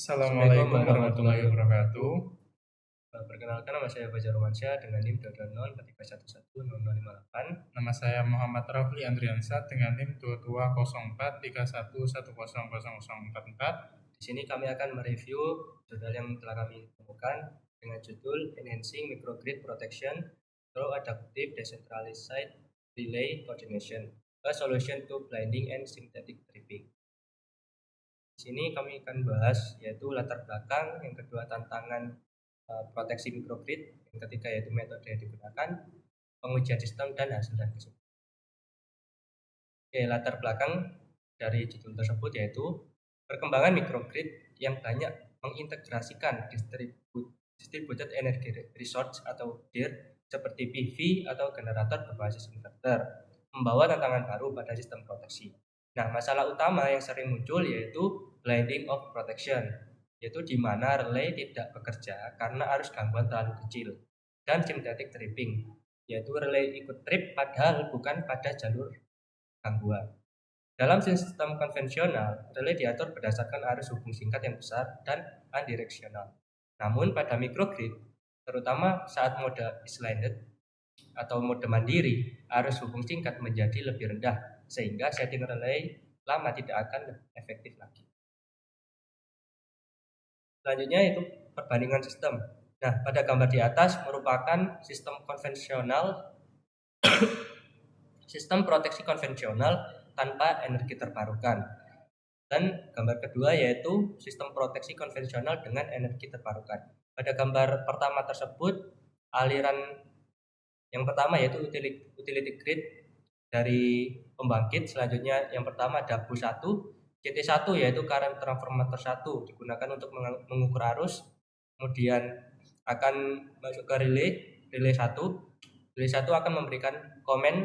Assalamualaikum warahmatullahi wabarakatuh. Perkenalkan, nama saya Fajar Romansyah dengan NIM 220 Nama saya Muhammad Rafli Andriansyah dengan NIM 220431010044. Di sini kami akan mereview jurnal yang telah kami temukan dengan judul Enhancing Microgrid Protection Through Adaptive Decentralized Relay Coordination, a Solution to Blinding and Synthetic Tripping. Di sini kami akan bahas yaitu latar belakang, yang kedua tantangan proteksi microgrid, yang ketiga yaitu metode yang digunakan, pengujian sistem, dan hasil dan kesimpulan. Oke, latar belakang dari judul tersebut yaitu perkembangan microgrid yang banyak mengintegrasikan distributed energy resource atau DER seperti PV atau generator berbasis inverter, membawa tantangan baru pada sistem proteksi. Nah, masalah utama yang sering muncul yaitu blinding of protection, yaitu di mana relay tidak bekerja karena arus gangguan terlalu kecil, dan synthetic tripping, yaitu relay ikut trip padahal bukan pada jalur gangguan. Dalam sistem konvensional, relay diatur berdasarkan arus hubung singkat yang besar dan unidirectional. Namun pada microgrid, terutama saat mode islanded atau mode mandiri, arus hubung singkat menjadi lebih rendah, sehingga setting relay lama tidak akan efektif lagi. Selanjutnya itu perbandingan sistem. Nah, pada gambar di atas merupakan sistem konvensional, sistem proteksi konvensional tanpa energi terbarukan. Dan gambar kedua yaitu sistem proteksi konvensional dengan energi terbarukan. Pada gambar pertama tersebut, aliran yang pertama yaitu utility grid dari pembangkit. Selanjutnya yang pertama ada bus 1, CT1 yaitu current transformator 1 digunakan untuk mengukur arus. Kemudian akan masuk ke relay 1. Relay 1 akan memberikan komen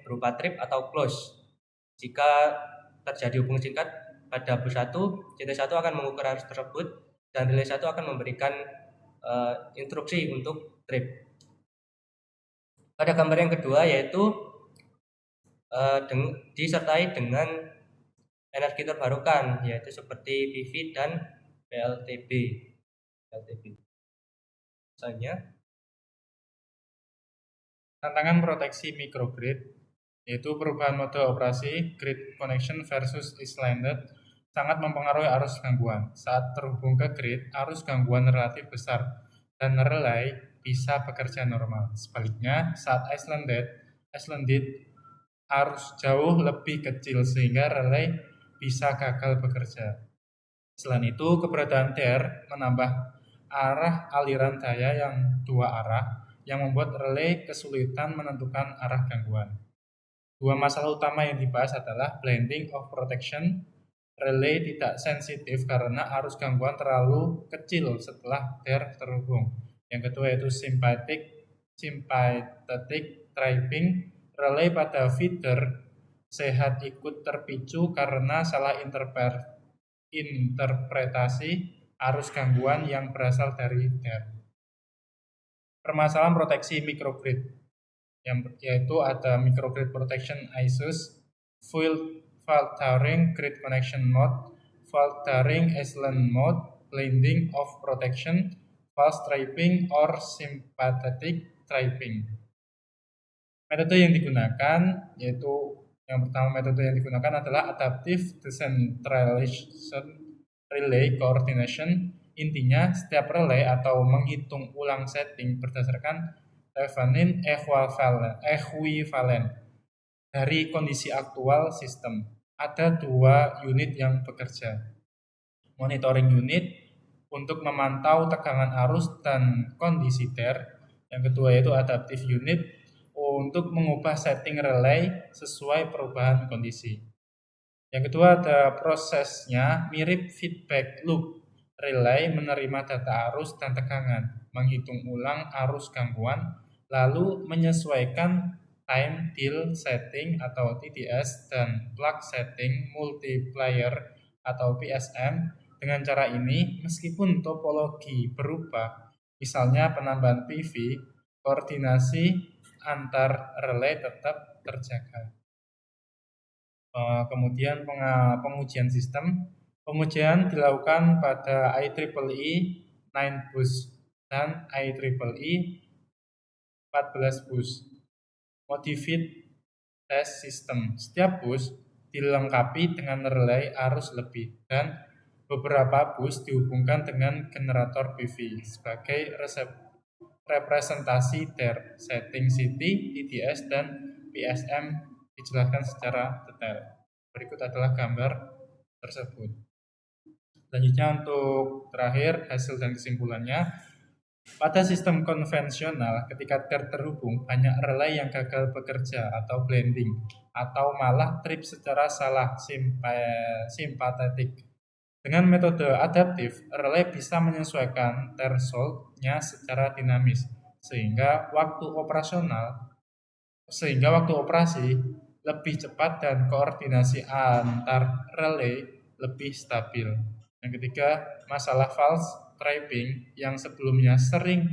berupa trip atau close. Jika terjadi hubung singkat pada bus 1, CT1 akan mengukur arus tersebut dan relay 1 akan memberikan instruksi untuk trip. Pada gambar yang kedua yaitu disertai dengan energi terbarukan, yaitu seperti PV dan PLTB. Misalnya, tantangan proteksi microgrid yaitu perubahan mode operasi grid connection versus islanded sangat mempengaruhi arus gangguan. Saat terhubung ke grid, arus gangguan relatif besar dan relay bisa bekerja normal. Sebaliknya, saat islanded arus jauh lebih kecil sehingga relay bisa gagal bekerja. Selain itu, keberadaan DER menambah arah aliran daya yang dua arah yang membuat relay kesulitan menentukan arah gangguan. Dua masalah utama yang dibahas adalah blending of protection. Relay tidak sensitif karena arus gangguan terlalu kecil setelah DER terhubung. Yang kedua yaitu sympathetic tripping. Relay pada feeder sehat ikut terpicu karena salah interpretasi arus gangguan yang berasal dari DER. Permasalahan proteksi microgrid yaitu ada microgrid protection issues, fault during grid connection mode, fault during island mode, blending of protection, false tripping, or sympathetic tripping. Metode yang digunakan yaitu yang pertama, metode yang digunakan adalah adaptive decentralized relay coordination. Intinya, setiap relay atau menghitung ulang setting berdasarkan Thevenin equivalent dari kondisi aktual sistem. Ada dua unit yang bekerja. Monitoring unit untuk memantau tegangan arus dan kondisi DER. Yang kedua yaitu adaptive unit untuk mengubah setting relay sesuai perubahan kondisi. Yang kedua ada prosesnya mirip feedback loop. Relay menerima data arus dan tegangan, menghitung ulang arus gangguan, lalu menyesuaikan time till setting atau TTS dan plug setting multiplier atau PSM. Dengan cara ini, meskipun topologi berubah, misalnya penambahan PV, koordinasi antar relay tetap terjaga. Kemudian pengujian sistem. Pengujian dilakukan pada IEEE 9 bus dan IEEE 14 bus. Modified test system. Setiap bus dilengkapi dengan relay arus lebih dan beberapa bus dihubungkan dengan generator PV sebagai representasi DER, setting city, TDS, dan PSM dijelaskan secara detail. Berikut adalah gambar tersebut. Selanjutnya untuk terakhir hasil dan kesimpulannya. Pada sistem konvensional, ketika terhubung, banyak relay yang gagal bekerja atau blending, atau malah trip secara salah simpatetik. Dengan metode adaptif, relay bisa menyesuaikan threshold-nya secara dinamis, sehingga waktu operasi lebih cepat dan koordinasi antar relay lebih stabil. Yang ketiga, masalah false tripping yang sebelumnya sering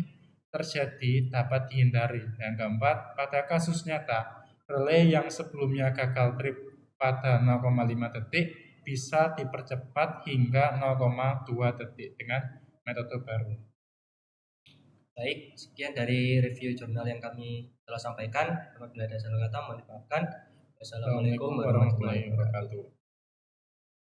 terjadi dapat dihindari. Yang keempat, pada kasus nyata, relay yang sebelumnya gagal trip pada 0,5 detik bisa dipercepat hingga 0,2 detik dengan metode baru. Baik, sekian dari review jurnal yang kami telah sampaikan. Apabila ada salah kata, mohon dimaafkan. Wassalamualaikum warahmatullahi wabarakatuh.